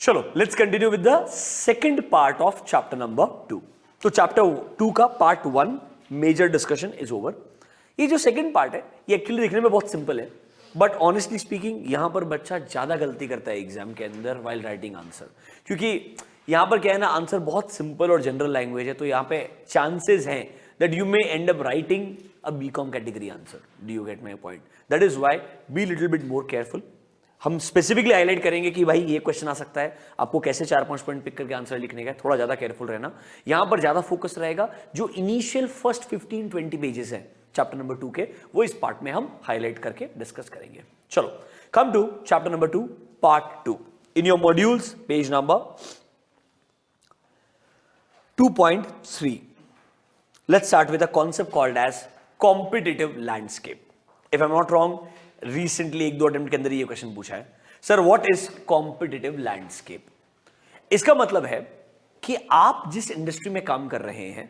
चलो let's continue with the second part of chapter number 2। तो chapter 2 का part 1 major discussion is over. ये जो सेकंड पार्ट है ये एक्चुअली देखने में बहुत सिंपल है, बट ऑनेस्टली स्पीकिंग यहां पर बच्चा ज्यादा गलती करता है एग्जाम के अंदर वाइल राइटिंग आंसर, क्योंकि यहां पर क्या है ना, आंसर बहुत सिंपल और जनरल लैंग्वेज है, तो यहां पे चांसेस हैं that you may end up writing a BCom category answer. Do you get my point? That is why be little bit more careful. हम स्पेसिफिकली हाईलाइट करेंगे कि भाई ये क्वेश्चन आ सकता है, आपको कैसे 4-5 पॉइंट पिक करके आंसर लिखने का है, थोड़ा ज्यादा केयरफुल रहना। यहां पर ज्यादा फोकस रहेगा जो इनिशियल फर्स्ट 15-20 पेजेस हैं चैप्टर नंबर 2 के, वो इस पार्ट में हम हाईलाइट करके डिस्कस करेंगे। चलो come to chapter number 2 part 2 in your modules page number 2.3। let's start with a concept called as competitive landscape. if I'm not wrong, recently एक दो अटेम्प्ट के अंदर ये क्वेश्चन पूछा है, sir what is competitive landscape. इसका मतलब है कि आप जिस इंडस्ट्री में काम कर रहे हैं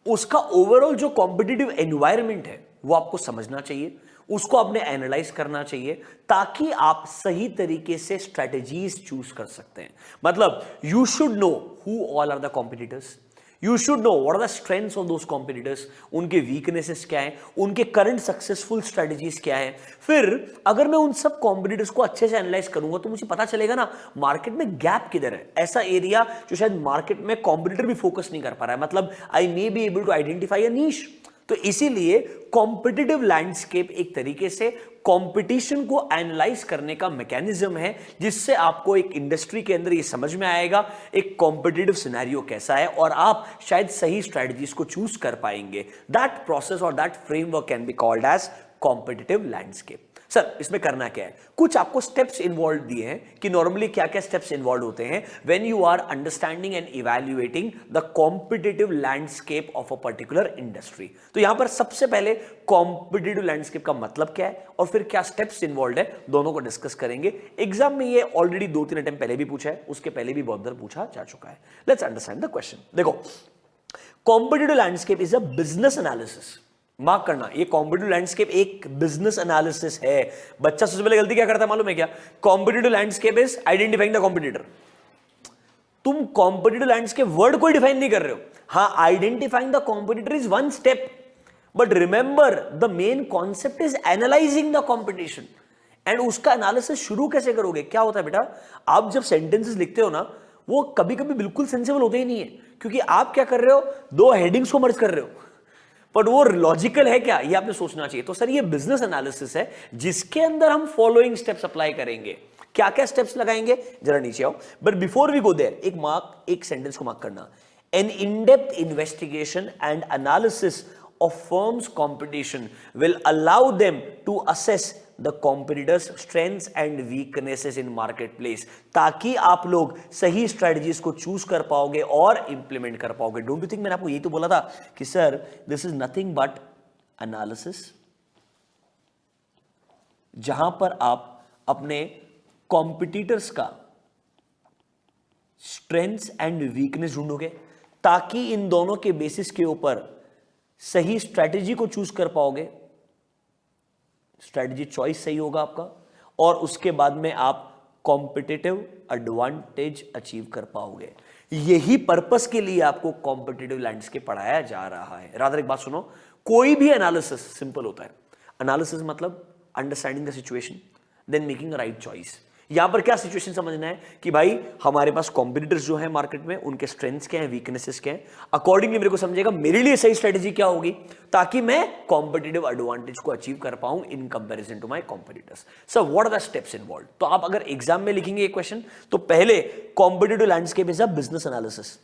उसका ओवरऑल जो कॉम्पिटिटिव एनवायरनमेंट है वो आपको समझना चाहिए, उसको आपने एनालाइज करना चाहिए, ताकि आप सही तरीके से स्ट्रेटेजीज चूज कर सकते हैं। मतलब you should know who all are the competitors, you should know what are the strengths of those competitors, उनके वीकनेसेस क्या है, उनके करंट सक्सेसफुल स्ट्रेटजीज क्या है। फिर अगर मैं उन सब कॉम्पिटिटर्स को अच्छे से एनालाइज करूंगा तो मुझे पता चलेगा ना मार्केट में गैप किधर है, ऐसा एरिया जो शायद मार्केट में कॉम्पिटिटर भी फोकस नहीं कर पा रहा है। मतलब I may be able to identify a niche. तो इसीलिए कॉम्पिटिटिव लैंडस्केप एक तरीके से कंपटीशन को एनालाइज करने का मैकेनिज्म है, जिससे आपको एक इंडस्ट्री के अंदर ये समझ में आएगा एक कॉम्पिटिटिव सिनेरियो कैसा है और आप शायद सही स्ट्रेटजीज को चूज कर पाएंगे। दैट प्रोसेस और that framework can be called as competitive landscape. Sir इसमें करना क्या है, कुछ आपको स्टेप्स इन्वॉल्व दिए हैं कि नॉर्मली क्या क्या स्टेप्स इन्वॉल्व होते हैं when you are understanding and evaluating the competitive landscape of a particular industry. तो यहां पर सबसे पहले कॉम्पिटिटिव लैंडस्केप का मतलब क्या है और फिर क्या स्टेप्स इन्वॉल्व है, दोनों को डिस्कस करेंगे। एग्जाम में ये ऑलरेडी 2-3 अटेम्प्ट पहले भी पूछा है, उसके पहले भी बहुत बार पूछा जा चुका है। Let's understand the question. देखो, competitive landscape is a business analysis. Mark करना, ये कॉम्पिटिटिव लैंडस्केप एक बिजनेस एनालिसिस है। बच्चा सबसे पहले गलती क्या करता है मालूम है क्या? Competitive landscape is identifying the competitor. तुम कॉम्पिटिटिव लैंडस्केप वर्ड को डिफाइन नहीं कर रहे हो। हाँ, identifying the competitor is one step, but remember the main concept is analysing the competition. And उसका एनालिसिस शुरू कैसे करोगे? क्या होता है बेटा, आप जब सेंटेंसेस लिखते हो ना, वो कभी कभी बिल्कुल सेंसेबल होते ही नहीं है, क्योंकि आप क्या कर रहे हो, दो हेडिंग्स को मर्ज कर रहे हो, बट वो लॉजिकल है क्या, ये आपने सोचना चाहिए। तो सर ये बिजनेस एनालिसिस है जिसके अंदर हम फॉलोइंग स्टेप्स अप्लाई करेंगे। क्या क्या स्टेप्स लगाएंगे, जरा नीचे आओ। But before we go there, एक सेंटेंस को मार्क करना। An in depth investigation and analysis of firms' competition will allow them to assess the competitors' strengths and weaknesses in marketplace, ताकि आप लोग सही स्ट्रेटजीज को चूज कर पाओगे और इंप्लीमेंट कर पाओगे। डोंट यू थिंक मैंने आपको यही तो बोला था कि sir this is nothing but analysis, जहां पर आप अपने कॉम्पिटिटर्स का स्ट्रेंथ्स एंड वीकनेस ढूंढोगे, ताकि इन दोनों के बेसिस के ऊपर सही स्ट्रैटेजी को चूज कर पाओगे। स्ट्रैटेजी चॉइस सही होगा आपका, और उसके बाद में आप कॉम्पिटिटिव एडवांटेज अचीव कर पाओगे। यही पर्पस के लिए आपको कॉम्पिटिटिव लैंडस्केप पढ़ाया जा रहा है। रादर एक बात सुनो, कोई भी एनालिसिस सिंपल होता है। एनालिसिस मतलब understanding the situation then making a right choice. यहां पर क्या सिचुएशन समझना है कि भाई हमारे पास कॉम्पिटिटर्स जो है मार्केट में, उनके स्ट्रेंथ्स क्या हैं, वीकनेसेस क्या हैं, अकॉर्डिंगली मेरे को समझेगा मेरे लिए सही स्ट्रेटजी क्या होगी ताकि मैं कॉम्पिटिटिव एडवांटेज को अचीव कर पाऊं in comparison to my competitors. Sir what are the steps involve? तो आप अगर एग्जाम में लिखेंगे ये क्वेश्चन, तो पहले competitive landscape is a business analysis.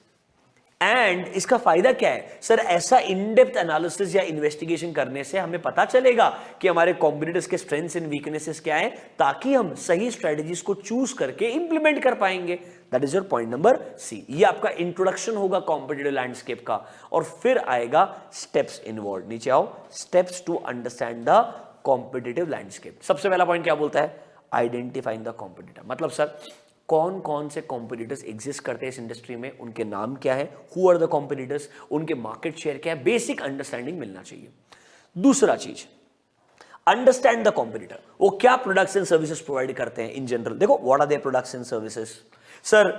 And इसका फायदा क्या है? सर ऐसा इन डेप्थ एनालिसिस या इन्वेस्टिगेशन करने से हमें पता चलेगा कि हमारे कॉम्पिटिटर्स के स्ट्रेंथ्स एंड वीकनेसेस क्या है, ताकि हम सही स्ट्रेटजीज को चूज करके इंप्लीमेंट कर पाएंगे। That is your point number C. ये आपका इंट्रोडक्शन होगा कॉम्पिटिटिव लैंडस्केप का, और फिर आएगा स्टेप्स इन्वॉल्व। नीचे आओ, steps to understand the competitive landscape. सबसे पहला पॉइंट क्या बोलता है? Identifying the competitor. मतलब सर कौन कौन से कॉम्पिटिटर्स एग्जिस्ट करते हैं इस इंडस्ट्री में, उनके नाम क्या है, हु आर द कॉम्पिटिटर्स, उनके मार्केट शेयर क्या है, बेसिक अंडरस्टैंडिंग मिलना चाहिए। दूसरा चीज, अंडरस्टैंड द कॉम्पिटिटर, वो क्या प्रोडक्ट्स एंड सर्विसेज प्रोवाइड करते हैं इन जनरल। देखो what are their products and services. Sir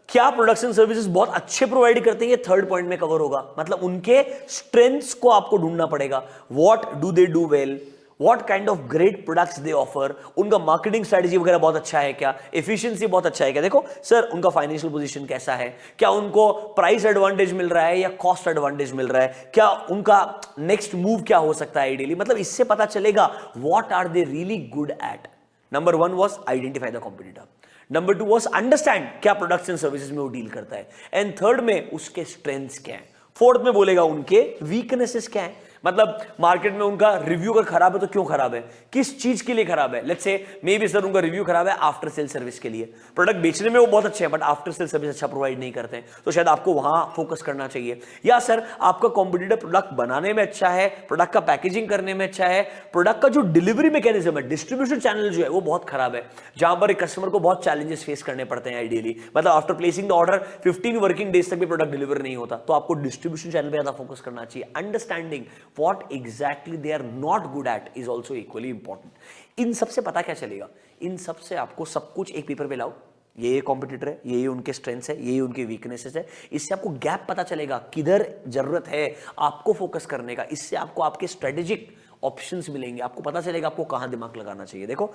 क्या प्रोडक्ट्स एंड सर्विसेज बहुत अच्छे प्रोवाइड करते हैं, ये थर्ड पॉइंट में कवर होगा। मतलब उनके स्ट्रेंथ्स को आपको ढूंढना पड़ेगा। What do they do well, what kind of great products they offer, उनका मार्केटिंग स्ट्रेटजी वगैरह बहुत अच्छा है क्या, एफिशिएंसी बहुत अच्छा है क्या। देखो सर उनका फाइनेंशियल पोजीशन कैसा है, क्या उनको प्राइस एडवांटेज मिल रहा है या कॉस्ट एडवांटेज मिल रहा है, क्या उनका नेक्स्ट मूव क्या हो सकता है आइडियली। मतलब इससे पता चलेगा what are they really good at. Number 1 was identify the competitor, number 2 was understand क्या प्रोडक्ट्स एंड सर्विसेज में वो डील करता है, एंड थर्ड में उसके स्ट्रेंथ्स क्या है, फोर्थ में बोलेगा उनके वीकनेसेस क्या है। मतलब मार्केट में उनका रिव्यू अगर खराब है तो क्यों खराब है, किस चीज के लिए खराब है। Let's say may be sir उनका रिव्यू खराब है आफ्टर सेल सर्विस के लिए, प्रोडक्ट बेचने में वो बहुत अच्छे हैं बट आफ्टर सेल सर्विस अच्छा प्रोवाइड नहीं करते हैं, तो शायद आपको वहां फोकस करना चाहिए। या सर आपका कॉम्पिटिटर प्रोडक्ट बनाने में अच्छा है, प्रोडक्ट का पैकेजिंग करने में अच्छा है, प्रोडक्ट का जो डिलीवरी मैकेनिज्म है, डिस्ट्रीब्यूशन चैनल जो है वो बहुत खराब है, जहां पर एक कस्टमर को बहुत चैलेंजेस फेस करने पड़ते हैं आइडियली। मतलब after placing the order 15 working days तक भी प्रोडक्ट डिलीवर नहीं होता, तो आपको डिस्ट्रीब्यूशन चैनल पे ज्यादा फोकस करना चाहिए। Understanding what exactly they are not good at is also equally important. इन सबसे पता क्या चलेगा, इन सबसे आपको सब कुछ एक पेपर पे लाओ, ये कॉम्पिटिटर है, ये उनके स्ट्रेंथ्स है, ये उनके वीकनेसेस है, इससे आपको गैप पता चलेगा किधर जरूरत है आपको फोकस करने का। इससे आपको आपके स्ट्रेटेजिक ऑप्शंस मिलेंगे, आपको पता चलेगा आपको कहां दिमाग लगाना चाहिए। देखो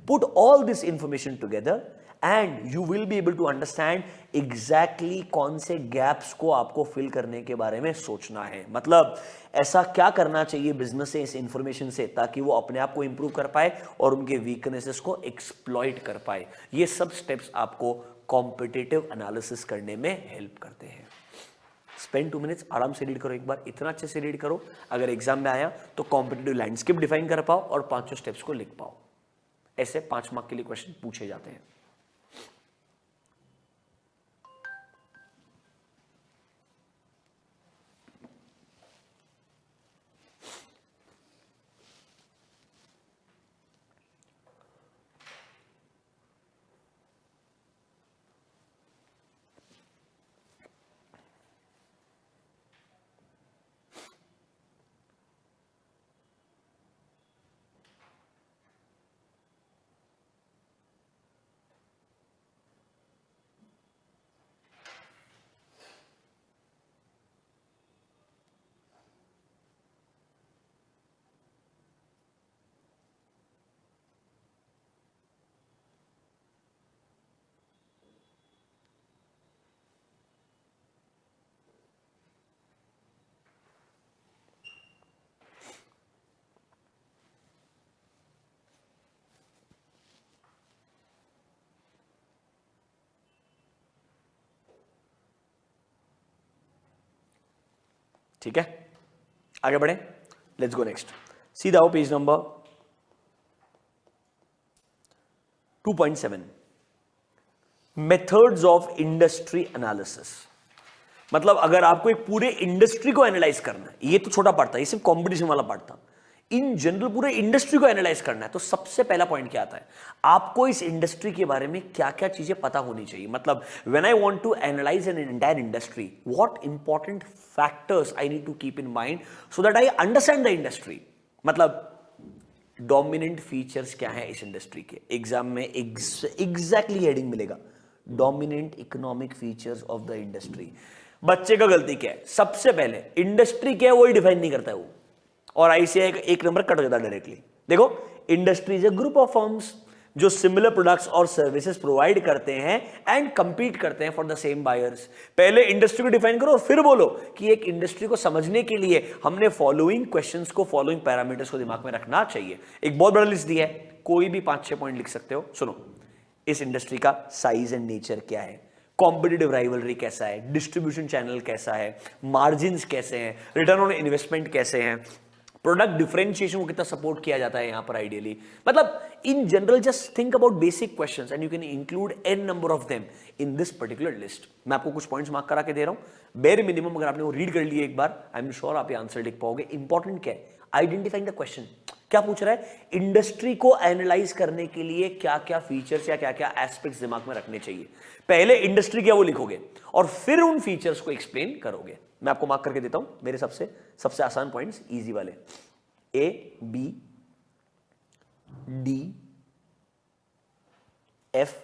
put all this information together and you will be able to understand exactly कौन से गैप्स को आपको फिल करने के बारे में सोचना है। मतलब ऐसा क्या करना चाहिए बिजनेस से इस इंफॉर्मेशन से ताकि वो अपने आप को इंप्रूव कर पाए और उनके वीकनेसेस को एक्सप्लॉइट कर पाए। ये सब स्टेप्स आपको कॉम्पिटिटिव एनालिसिस करने में हेल्प करते हैं। स्पेंड 2 मिनट्स, आराम से रीड करो, एक बार इतना अच्छे से रीड करो अगर एग्जाम में आया तो कॉम्पिटिटिव लैंडस्केप डिफाइन कर पाओ और 5 स्टेप्स को लिख पाओ। ऐसे 5 मार्क के लिए क्वेश्चन पूछे जाते हैं। ठीक है, आगे बढ़े, लेट्स गो नेक्स्ट। सीधा आओ page number 2.7, methods of industry analysis. मतलब अगर आपको एक पूरे इंडस्ट्री को एनालाइज करना है, ये तो छोटा पार्ट था, ये सिर्फ कॉम्पिटिशन वाला पार्ट था, इन जनरल पूरे इंडस्ट्री को एनालाइज करना है तो सबसे पहला पॉइंट क्या आता है, आपको इस इंडस्ट्री के बारे में क्या क्या चीजें पता होनी चाहिए। मतलब when I want to analyse an entire industry, what important factors I need to keep in mind so that I understand the industry. मतलब डोमिनेंट फीचर्स क्या है इस इंडस्ट्री के, एग्जाम में एग्जैक्टली हेडिंग मिलेगा, dominant economic features of the industry. बच्चे का गलती क्या है, सबसे पहले इंडस्ट्री क्या है वही डिफाइन नहीं करता है वो, और आईसीआई एक नंबर कट हो जाता है डायरेक्टली। देखो industry is a group of firms जो सिमिलर प्रोडक्ट्स और सर्विसेज प्रोवाइड करते हैं एंड कंपीट करते हैं फॉर द सेम बायर्स। पहले इंडस्ट्री को डिफाइन करो फिर बोलो कि एक इंडस्ट्री को समझने के लिए हमने फॉलोइंग क्वेश्चंस को, फॉलोइंग पैरामीटर्स को दिमाग में रखना चाहिए। एक बहुत बड़ा लिस्ट दिया है, कोई भी 5-6 पॉइंट लिख सकते हो। सुनो, इस इंडस्ट्री का साइज एंड नेचर क्या है, कॉम्पिटिटिव राइवलरी कैसा है, डिस्ट्रीब्यूशन चैनल कैसा है, मार्जिन्स कैसे हैं, रिटर्न ऑन इन्वेस्टमेंट कैसे हैं, प्रोडक्ट डिफरेंशिएशन को कितना सपोर्ट किया जाता है यहां पर आइडियली। मतलब in general just think about basic questions and you can include an number of them in this particular list. मैं आपको कुछ पॉइंट्स मार्क करा के दे रहा हूं, बेर मिनिमम अगर आपने वो रीड कर लिए एक बार, आई एम श्योर आप ये आंसर लिख पाओगे। इंपॉर्टेंट क्या है, आइडेंटिफाइंग द क्वेश्चन, क्या पूछ रहा है, इंडस्ट्री को एनालाइज करने के लिए क्या क्या फीचर्स या क्या क्या एस्पेक्ट्स दिमाग में रखने चाहिए। पहले इंडस्ट्री क्या वो लिखोगे और फिर उन फीचर्स को एक्सप्लेन करोगे। मैं आपको मार्क करके देता हूं मेरे सबसे आसान पॉइंट्स, इजी वाले, A, B, D, F,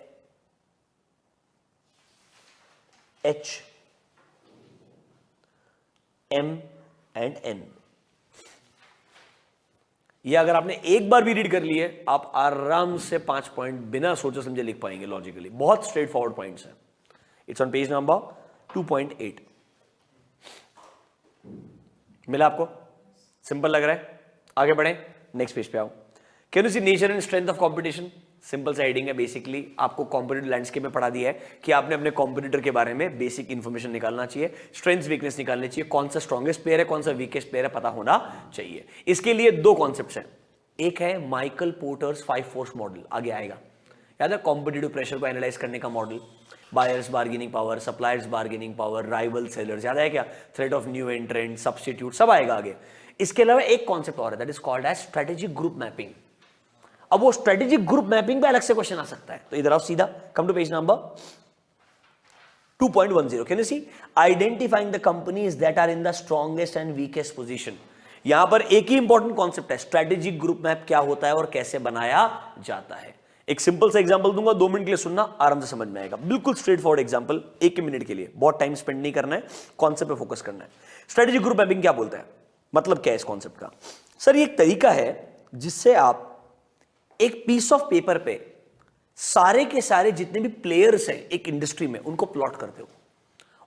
H, M and N. ये अगर आपने एक बार भी रीड कर लिए, आप आराम से 5 पॉइंट बिना सोचे समझे लिख पाएंगे लॉजिकली। बहुत स्ट्रेट फॉरवर्ड पॉइंट्स हैं। It's on page number 2.8। मिला आपको? सिंपल लग रहा है? आगे बढ़े, नेक्स्ट पेज पे आओ। Can you see nature and strength of competition? Simple सा हेडिंग है। बेसिकली आपको कॉम्पिटिटिव लैंडस्केप में पढ़ा दिया है कि आपने अपने कॉम्पिटिटर के बारे में बेसिक इंफॉर्मेशन निकालना चाहिए, स्ट्रेंथ्स वीकनेस निकालनी चाहिए, कौन सा स्ट्रॉन्गेस्ट प्लेयर है, कौन सा वीकेस्ट प्लेयर है, पता होना चाहिए। इसके लिए दो कॉन्सेप्ट्स हैं। एक है माइकल पोर्टर्स 5 फोर्स मॉडल, आगे आएगा, याद है? कॉम्पिटिटिव प्रेशर को एनालाइज करने का model. Buyers bargaining power, suppliers bargaining power, rival sellers, याद है क्या? Threat of new entrant, substitute, सब आएगा आगे। इसके अलावा एक कॉन्सेप्ट और है, that is called as strategic group mapping. अब वो स्ट्रेटेजिक ग्रुप मैपिंग पे अलग से क्वेश्चन आ सकता है। तो इधर आओ सीधा, come to page number 2.10। Can you see? Identifying the companies that are in the strongest and weakest position. यहां पर एक ही इंपॉर्टेंट कॉन्सेप्ट है, स्ट्रेटेजिक ग्रुप मैप क्या होता है और कैसे बनाया जाता है। एक सिंपल सा एग्जांपल दूंगा, 2 मिनट के लिए सुनना, आराम से समझ में आएगा। बिल्कुल स्ट्रेट फॉरवर्ड एग्जांपल, 1 मिनट के लिए, बहुत टाइम स्पेंड नहीं करना है, कॉन्सेप्ट पे फोकस करना है। स्ट्रेटेजिक ग्रुप मैपिंग क्या बोलता है, मतलब क्या है इस कॉन्सेप्ट का? सर ये एक तरीका है जिससे आप एक पीस ऑफ पेपर पे सारे के सारे जितने भी प्लेयर्स हैं एक इंडस्ट्री में, उनको प्लॉट करते हो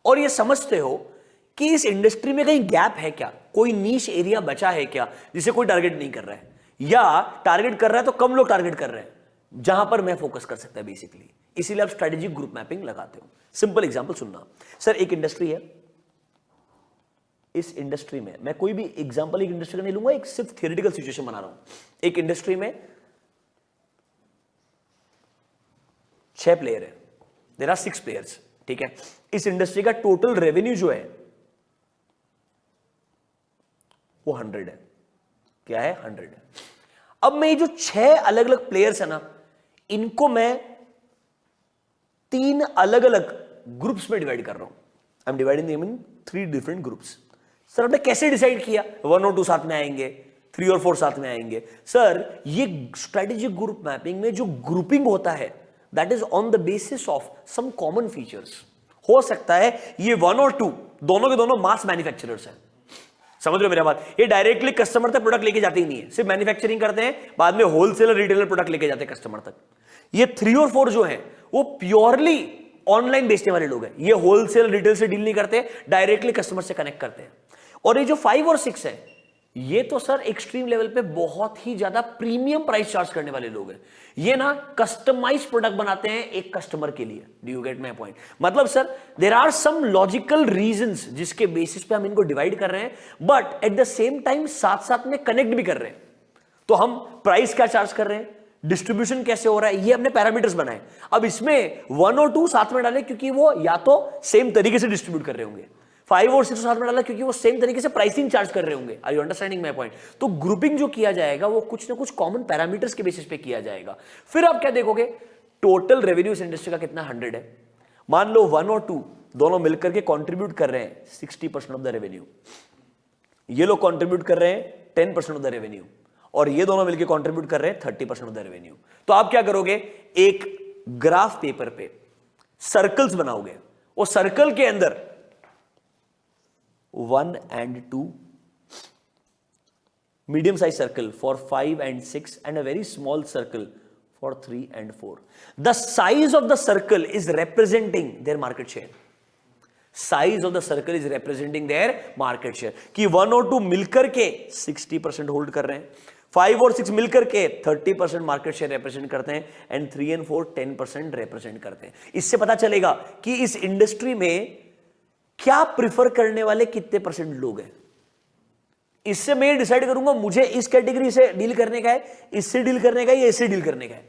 और ये समझते हो कि इस इंडस्ट्री में कहीं गैप है क्या, कोई नीश एरिया बचा है क्या जिसे कोई टारगेट नहीं कर रहा है, या टारगेट कर रहा है तो कम लोग टारगेट कर रहे हैं, जहां पर मैं फोकस कर सकता है बेसिकली। इसीलिए आप स्ट्रेटेजिक ग्रुप मैपिंग लगाते हो। सिंपल एग्जांपल सुनना। सर एक इंडस्ट्री है, इस इंडस्ट्री में मैं कोई भी एग्जांपल एक इंडस्ट्री का नहीं लूंगा, एक सिर्फ थियोरेटिकल सिचुएशन बना रहा हूं। एक इंडस्ट्री में 6 प्लेयर है, देयर आर 6 प्लेयर्स, ठीक है। इस इंडस्ट्री का टोटल रेवेन्यू जो है वो 100 है। क्या है? 100 है। अब मैं ये जो 6 अलग अलग प्लेयर्स है ना, इनको मैं 3 अलग अलग ग्रुप्स में डिवाइड कर रहा हूं। I am dividing them in 3 different groups. Sir आपने कैसे डिसाइड किया 1 और 2 साथ में आएंगे, 3 और 4 साथ में आएंगे? सर ये स्ट्रेटेजिक ग्रुप मैपिंग में जो ग्रुपिंग होता है that is on the basis of some common features. हो सकता है ये 1 और 2 दोनों के दोनों मास मैन्युफैक्चरर्स हैं, समझ रहे हो मेरा बात? ये डायरेक्टली कस्टमर तक प्रोडक्ट लेके जाते ही नहीं है, सिर्फ मैन्युफैक्चरिंग करते हैं, बाद में होलसेलर रिटेलर प्रोडक्ट लेके जाते हैं कस्टमर तक। ये 3 और 4 जो है वो प्योरली ऑनलाइन बेचने वाले लोग हैं, ये होलसेल रिटेल से डील नहीं करते, डायरेक्टली कस्टमर से कनेक्ट करते हैं। और ये जो 5 और 6 है, ये तो सर एक्सट्रीम लेवल पे बहुत ही ज्यादा प्रीमियम प्राइस चार्ज करने वाले लोग हैं। ये ना कस्टमाइज्ड प्रोडक्ट बनाते हैं एक कस्टमर के लिए। Do you get my point? मतलब sir there are some logical reasons जिसके बेसिस पे हम इनको डिवाइड कर रहे हैं, but at the same time साथ साथ में कनेक्ट भी कर रहे हैं। तो हम प्राइस क्या चार्ज कर रहे हैं, डिस्ट्रीब्यूशन कैसे हो रहा है, ये हमने पैरामीटर्स बनाए। अब इसमें 1 और 2 साथ में डाले क्योंकि वो या तो सेम तरीके से डिस्ट्रीब्यूट कर रहे होंगे, 5 और 6 साथ में डाला क्योंकि वो सेम तरीके से प्राइसिंग चार्ज कर रहे होंगे। Are you understanding my point? तो ग्रुपिंग जो किया जाएगा वो कुछ ना कुछ कॉमन पैरामीटर्स के बेसिस पे किया जाएगा। फिर आप क्या देखोगे, टोटल रेवेन्यू इस इंडस्ट्री का कितना 100 है। मान लो 1 और 2 दोनों मिलकर के कंट्रीब्यूट कर रहे हैं 60% ऑफ द रेवेन्यू, ये लोग कंट्रीब्यूट कर रहे हैं 10% ऑफ द रेवेन्यू, और ये दोनों मिलकर कंट्रीब्यूट कर रहे हैं 30% ऑफ द रेवेन्यू। तो आप क्या करोगे, एक ग्राफ पेपर पे सर्कल्स बनाओगे, वो सर्कल के अंदर 1 and 2 medium size circle for 5 and 6 and a very small circle for 3 and 4. The size of the circle is representing their market share. Size of the circle is representing their market share. कि 1 और 2 मिलकर के 60% hold कर रहे हैं, 5 और 6 मिलकर के 30% मार्केट शेयर रिप्रेजेंट करते हैं, एंड 3 and 4 10% रिप्रेजेंट करते हैं। इससे पता चलेगा कि इस इंडस्ट्री में क्या प्रिफर करने वाले कितने परसेंट लोग हैं। इससे मैं डिसाइड करूंगा मुझे इस कैटेगरी से डील करने का है, इससे डील करने का है, या इससे डील करने का है।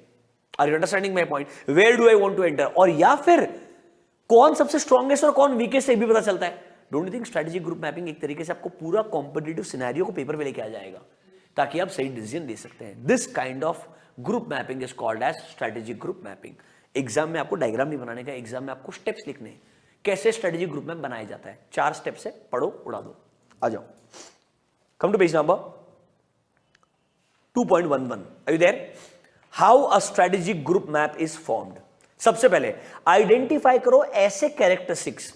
Are you understanding my point? Where do I want to enter, और या फिर कौन सबसे स्ट्रॉन्गेस्ट और कौन वीकेस्ट है भी पता चलता है। Don't you think strategic group mapping एक तरीके से आपको पूरा कॉम्पिटिटिव सिनेरियो को पेपर पे लेके आ जाएगा ताकि आप सही डिसीजन ले सकते हैं। This kind of group mapping is called as strategic group mapping. Exam में आपको डायग्राम नहीं बनाने का, एग्जाम में आपको स्टेप्स लिखने हैं, कैसे स्ट्रेटेजिक ग्रुप मैप बनाया जाता है। 4 स्टेप्स है, पढ़ो उड़ा दो। आ जाओ, come to page number 2.11 are you there? How a strategic group map is formed. सबसे पहले आइडेंटिफाई करो ऐसे कैरेक्टरिस्टिक्स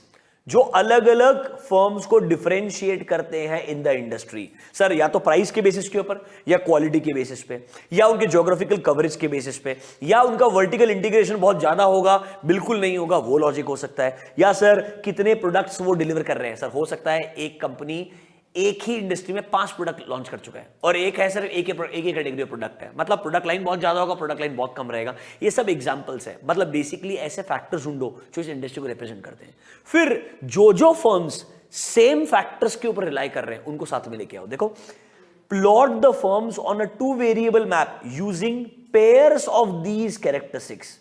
जो अलग अलग फर्म्स को डिफरेंशिएट करते हैं इन द इंडस्ट्री. सर या तो प्राइस के बेसिस के ऊपर, या क्वालिटी के बेसिस पे, या उनके ज्योग्राफिकल कवरेज के बेसिस पे, या उनका वर्टिकल इंटीग्रेशन बहुत ज्यादा होगा, बिल्कुल नहीं होगा, वो लॉजिक हो सकता है. या सर कितने प्रोडक्ट्स वो डिलीवर कर रहे हैं. सर हो सकता है एक कंपनी एक ही इंडस्ट्री में 5 प्रोडक्ट लॉन्च कर चुका है और एक है सर एक ही कैटेगरी ऑफ प्रोडक्ट है, मतलब प्रोडक्ट लाइन बहुत ज्यादा होगा, प्रोडक्ट लाइन बहुत कम रहेगा. ये सब एग्जांपल्स है. मतलब बेसिकली ऐसे फैक्टर्स ढूंढो जो इस इंडस्ट्री को रिप्रेजेंट करते हैं. फिर जो फर्म्स सेम फैक्टर्स के ऊपर रिलाई कर रहे हैं उनको साथ में लेके आओ. देखो, plot the firms on a 2 variable map using pairs of these characteristics.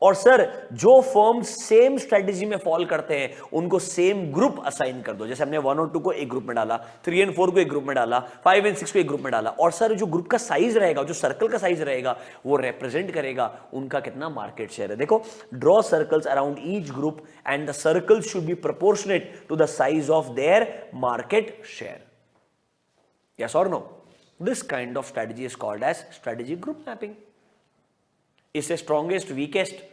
और सर जो फर्म्स सेम स्ट्रेटेजी में फॉल करते हैं उनको सेम ग्रुप असाइन कर दो. जैसे हमने 1 और 2 को एक ग्रुप में डाला, 3 एंड 4 को एक ग्रुप में डाला, 5 एंड 6 को एक ग्रुप में डाला. और सर जो ग्रुप का साइज रहेगा, जो सर्कल का साइज रहेगा, वो रिप्रेजेंट करेगा उनका कितना मार्केट शेयर है. देखो, draw circles around each group and the circles should be proportionate to the size of their market share. Yes और no? This kind of strategy is called as strategic group mapping. इससे strongest weakest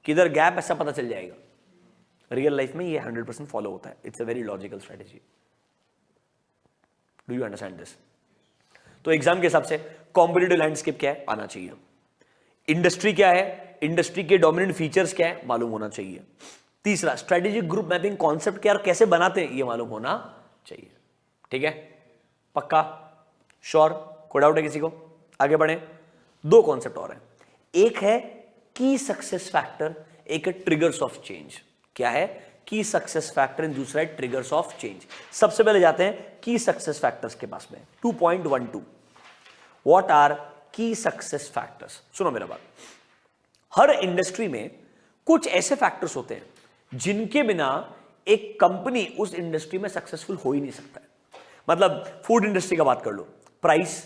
किधर gap ऐसा पता चल जाएगा. Real life में ये 100% follow होता है. It's a very logical strategy. Do you understand this? तो एग्जाम के हिसाब से कॉम्पिटिटिव लैंडस्केप क्या है आना चाहिए. इंडस्ट्री क्या है, इंडस्ट्री के डोमिनेंट फीचर्स क्या है मालूम होना चाहिए. तीसरा, स्ट्रेटेजिक ग्रुप मैपिंग कॉन्सेप्ट क्या और कैसे बनाते हैं ये मालूम होना चाहिए. ठीक है, पक्का, श्योर, कोई डाउट है किसी को? आगे बढ़े. 2 कॉन्सेप्ट और हैं. एक है की सक्सेस फैक्टर, एक है ट्रिगर्स ऑफ चेंज. क्या है? की सक्सेस फैक्टर, दूसरा है ट्रिगर्स ऑफ चेंज. सबसे पहले जाते हैं की सक्सेस फैक्टर्स के पास में. 2.12 व्हाट आर की सक्सेस फैक्टर्स. सुनो मेरा बात. हर इंडस्ट्री में कुछ ऐसे फैक्टर्स होते हैं जिनके बिना एक कंपनी उस इंडस्ट्री में सक्सेसफुल हो ही नहीं सकता है. मतलब फूड इंडस्ट्री का बात कर लो, price,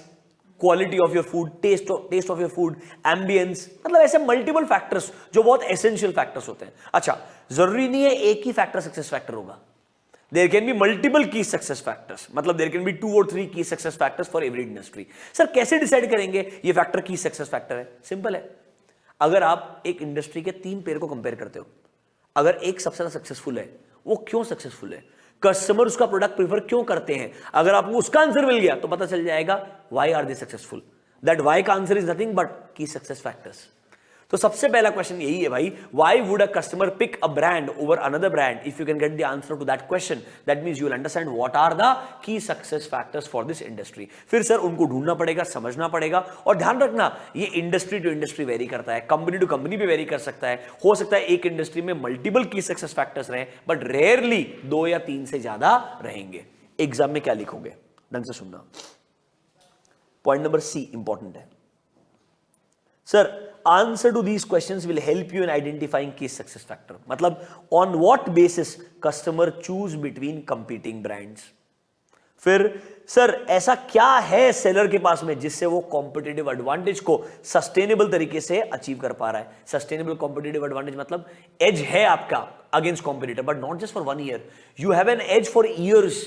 quality of your food, taste of your food, ambience, मतलब ऐसे मल्टीपल फैक्टर्स जो बहुत एसेंशियल फैक्टर्स होते हैं. अच्छा, जरूरी नहीं है एक ही फैक्टर सक्सेस फैक्टर होगा. देयर कैन बी मल्टीपल की सक्सेस फैक्टर्स, मतलब देयर कैन बी 2 और 3 की success factors for every industry. Sir कैसे डिसाइड करेंगे ये फैक्टर की सक्सेस फैक्टर है? सिंपल है. अगर आप एक इंडस्ट्री के 3 पेयर को कंपेयर करते हो, अगर एक सबसे ज्यादा सक्सेसफुल है, वो क्यों सक्सेसफुल है, कस्टमर उसका प्रोडक्ट प्रीफर क्यों करते हैं, अगर आपको उसका आंसर मिल गया तो पता चल जाएगा why are they successful. That why का answer is nothing but key success factors. तो सबसे पहला क्वेश्चन यही है भाई, why would a customer pick a brand over another brand? If you can get the answer to that question, that means you will understand what are the key success factors for this industry. फिर sir उनको ढूंढना पड़ेगा, समझना पड़ेगा. और ध्यान रखना, ये इंडस्ट्री टू इंडस्ट्री वेरी करता है, कंपनी टू कंपनी भी वेरी कर सकता है. हो सकता है एक इंडस्ट्री में मल्टीपल की सक्सेस फैक्टर्स रहे, बट रेयरली 2 या 3 से ज्यादा रहेंगे. एग्जाम में क्या लिखोगे, ढंग से सुनना. पॉइंट नंबर सी इंपॉर्टेंट है. Sir, answer to these questions will help you in identifying key success factor. मतलब on what basis customer choose between competing brands. फिर सर ऐसा क्या है सेलर के पास में जिससे वो कॉम्पिटिटिव एडवांटेज को सस्टेनेबल तरीके से अचीव कर पा रहा है. सस्टेनेबल कॉम्पिटिटिव एडवांटेज मतलब एज है आपका against competitor, but not just for 1 year. You have an edge for years.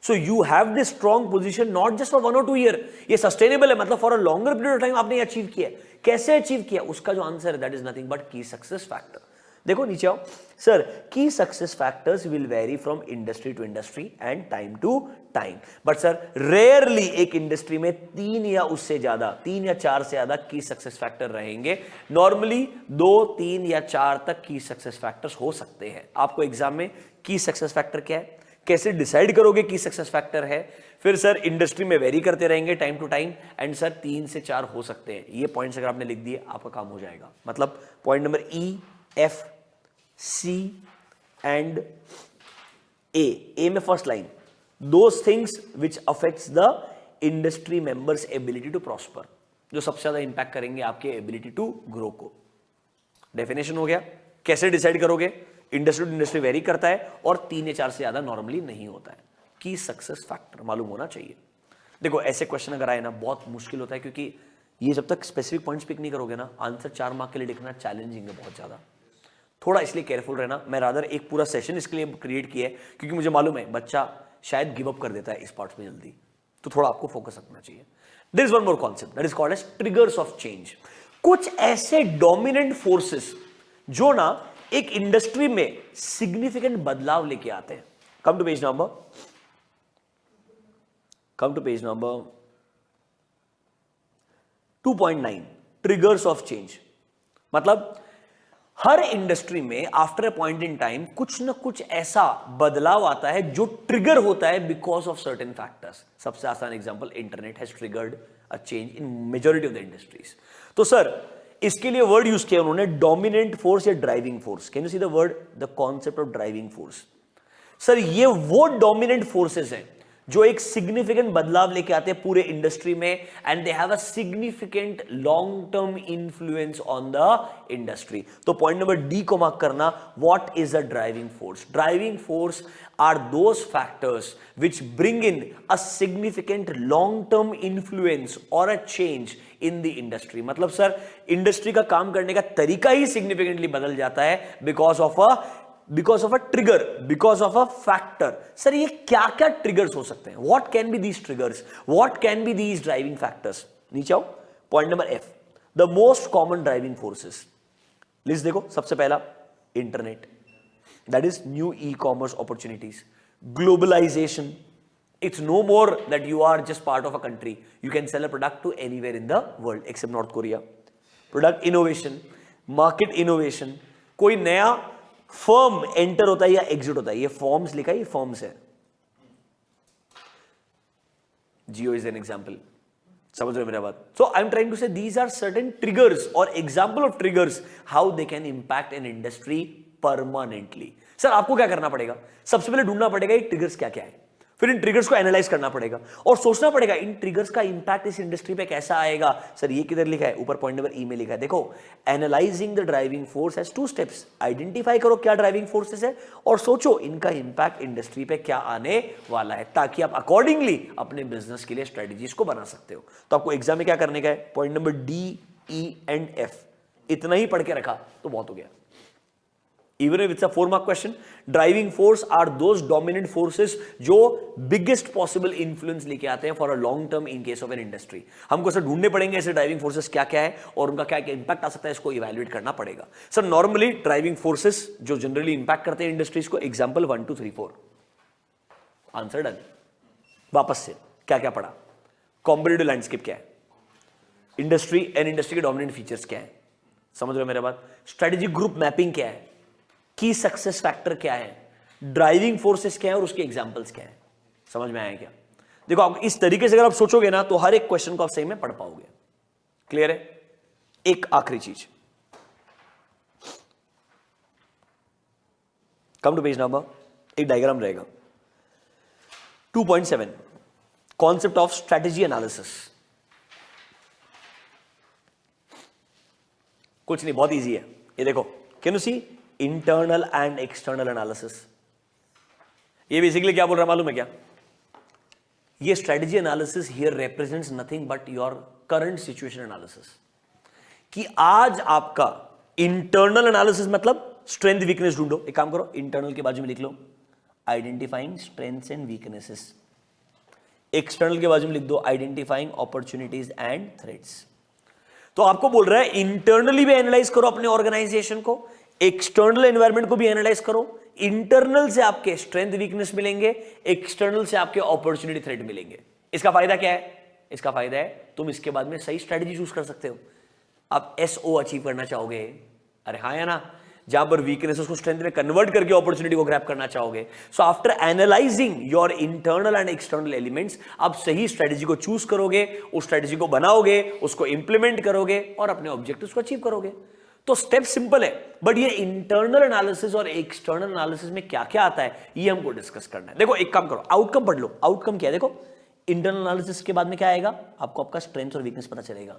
So you have this strong position not just for 1 or 2 year. ये सस्टेनेबल है, मतलब for a longer period of time आपने achieve किया. कैसे achieve किया, उसका जो answer है that is nothing but key success factor. देखो नीचे आओ. Sir key success factors will vary from industry to industry and time to time. But sir rarely एक इंडस्ट्री में 3 या उससे ज्यादा, 3 या 4 से ज्यादा की सक्सेस फैक्टर रहेंगे. नॉर्मली 2, 3 या 4 तक की सक्सेस फैक्टर्स हो सकते हैं. आपको एग्जाम में की सक्सेस फैक्टर क्या है, कैसे डिसाइड करोगे की सक्सेस फैक्टर है. फिर सर इंडस्ट्री में वेरी करते रहेंगे time to time, and sir 3 से 4 हो सकते हैं. ये पॉइंट्स अगर आपने लिख दिए आपका काम हो जाएगा. मतलब point number E, F, C and A में first line, those things which affects the industry members ability to prosper, जो सबसे ज्यादा इंपैक्ट करेंगे आपके एबिलिटी टू ग्रो को. डेफिनेशन हो गया. कैसे डिसाइड करोगे, इंडस्ट्री टू इंडस्ट्री वेरी करता है और 3 या 4 से ज्यादा नॉर्मली नहीं होता है. की सक्सेस फैक्टर मालूम होना चाहिए. देखो ऐसे क्वेश्चन अगर आए ना बहुत मुश्किल होता है, क्योंकि ये जब तक स्पेसिफिक पॉइंट्स पिक नहीं करोगे ना, आंसर 4 मार्क के लिए लिखना चैलेंजिंग है बहुत ज्यादा. थोड़ा इसलिए केयरफुल रहना. मैं रादर एक पूरा सेशन इसके लिए क्रिएट किया है क्योंकि मुझे मालूम है बच्चा शायद गिव अप कर देता है इस पार्ट में जल्दी, तो थोड़ा आपको फोकस रखना चाहिए. There is one more concept that is called as triggers of change. कुछ ऐसे डोमिनेंट फोर्सेस जो ना एक इंडस्ट्री में सिग्निफिकेंट बदलाव लेके आते हैं। Come to page number 2.9 triggers of change. मतलब हर इंडस्ट्री में after a point in time कुछ ना कुछ ऐसा बदलाव आता है जो ट्रिगर होता है बिकॉज ऑफ सर्टेन फैक्टर्स। सबसे आसान example, internet has triggered a change in majority of the industries. तो सर इसके लिए वर्ड यूज किया उन्होंने डोमिनेंट फोर्स या driving force. Can you see the word, the concept of driving force. Sir ये वो डोमिनेंट फोर्सेस हैं जो एक सिग्निफिकेंट बदलाव लेके आते हैं पूरे इंडस्ट्री में, and they have a significant long term influence on the industry. तो पॉइंट नंबर डी को मार्क करना, what is a driving force? Driving force are those factors which bring in a significant long term influence और a change in the industry. मतलब sir industry का काम करने का तरीका ही सिग्निफिकेंटली बदल जाता है because of a trigger, because of a factor. Sir ये क्या क्या ट्रिगर्स हो सकते हैं? What can be these triggers, what can be these driving factors? नीचे आओ, point number F, the most common driving forces. List देखो, सबसे पहला internet, that is new e commerce opportunities, globalisation. It's no more that you are just part of a country. You can sell a product to anywhere in the world except North Korea. Product innovation, market innovation. कोई नया firm enter होता है या exit होता है, ये forms लिखा है, ये फर्म्स है। जियो इज एन एग्जाम्पल। समझ रहे हो मेरा बात? सो आई एम ट्राइंग टू से दीज आर सर्टेन ट्रिगर्स और example of triggers how they can impact an industry permanently. Sir आपको क्या करना पड़ेगा? सबसे पहले ढूंढना पड़ेगा ये ट्रिगर्स क्या क्या है, फिर इन ट्रिगर्स को एनालाइज करना पड़ेगा और सोचना पड़ेगा इन ट्रिगर्स का इंपैक्ट इस इंडस्ट्री पे कैसा आएगा। सर ये किधर लिखा है? ऊपर पॉइंट नंबर ई में लिखा है, देखो, analysing the driving force has 2 steps. Identify करो क्या ड्राइविंग फोर्सेस है और सोचो इनका इंपैक्ट इंडस्ट्री पे क्या आने वाला है, ताकि आप अकॉर्डिंगली अपने बिजनेस के लिए स्ट्रेटजीज को बना सकते हो। तो आपको एग्जाम में क्या करने का है? Point number D, E and F इतना ही पढ़ के रखा तो बहुत हो गया। Even if it's a 4-mark question, driving force are those dominant forces जो biggest possible influence लेके आते हैं for a long term in case of an industry। हमको सर ढूंढने पड़ेंगे ऐसे driving forces क्या क्या है और उनका क्या क्या impact आ सकता है, इसको evaluate करना पड़ेगा। सर normally driving forces जो generally impact करते हैं industries को, example 1 2 3 4, आंसर डन। वापस से क्या क्या पढ़ा? कॉम्पिटिटिव लैंडस्केप क्या है, इंडस्ट्री एंड इंडस्ट्री के डोमिनेंट फीचर्स क्या है, समझ रहे हो मेरे बात? स्ट्रेटेजिक ग्रुप मैपिंग क्या है, की सक्सेस फैक्टर क्या है, ड्राइविंग फोर्सेस क्या है और उसके एग्जांपल्स क्या है। समझ में आया क्या? देखो आप इस तरीके से अगर आप सोचोगे ना तो हर एक क्वेश्चन को आप सही में पढ़ पाओगे। क्लियर है? एक आखिरी चीज, कम टू पेज नंबर, एक डायग्राम रहेगा 2.7, कॉन्सेप्ट ऑफ स्ट्रेटेजी एनालिसिस। कुछ नहीं, बहुत इजी है ये। देखो, can you see internal and external analysis. ये बेसिकली क्या बोल रहा है मालूम है क्या? ये strategy analysis here represents nothing but your current situation analysis. कि आज आपका इंटरनल एनालिसिस मतलब स्ट्रेंथ वीकनेस ढूंढो। एक काम करो, इंटरनल के बाजू में लिख लो identifying strengths and weaknesses, external के बाजू में लिख दो आइडेंटिफाइंग अपॉर्चुनिटीज एंड थ्रेट्स। तो आपको बोल रहा है इंटरनली भी एनालाइज करो अपने ऑर्गेनाइजेशन को, एक्सटर्नल एनवायरनमेंट को भी एनालाइज करो। इंटरनल से आपके स्ट्रेंथ वीकनेस मिलेंगे, एक्सटर्नल से आपके अपॉर्चुनिटी थ्रेट मिलेंगे। इसका फायदा क्या है? इसका फायदा है तुम इसके बाद में सही स्ट्रेटजी चूज कर सकते हो। आप एसओ अचीव करना चाहोगे, अरे हाँ या ना, जहां पर वीकनेस उसको स्ट्रेंथ में कन्वर्ट करके अपॉर्चुनिटी को ग्रैब करना चाहोगे। So after analysing your internal and external elements, आप सही स्ट्रेटजी को चूज करोगे, उस स्ट्रेटजी को बनाओगे, उसको इंप्लीमेंट करोगे और अपने ऑब्जेक्टिव्स को अचीव करोगे। तो स्टेप सिंपल है, बट ये इंटरनल एनालिसिस और एक्सटर्नल एनालिसिस में क्या क्या आता है ये हमको डिस्कस करना है। देखो एक काम करो, आउटकम पढ़ लो। आउटकम क्या है? देखो, इंटरनल एनालिसिस के बाद में क्या आएगा? आपको आपका स्ट्रेंथ और वीकनेस पता चलेगा।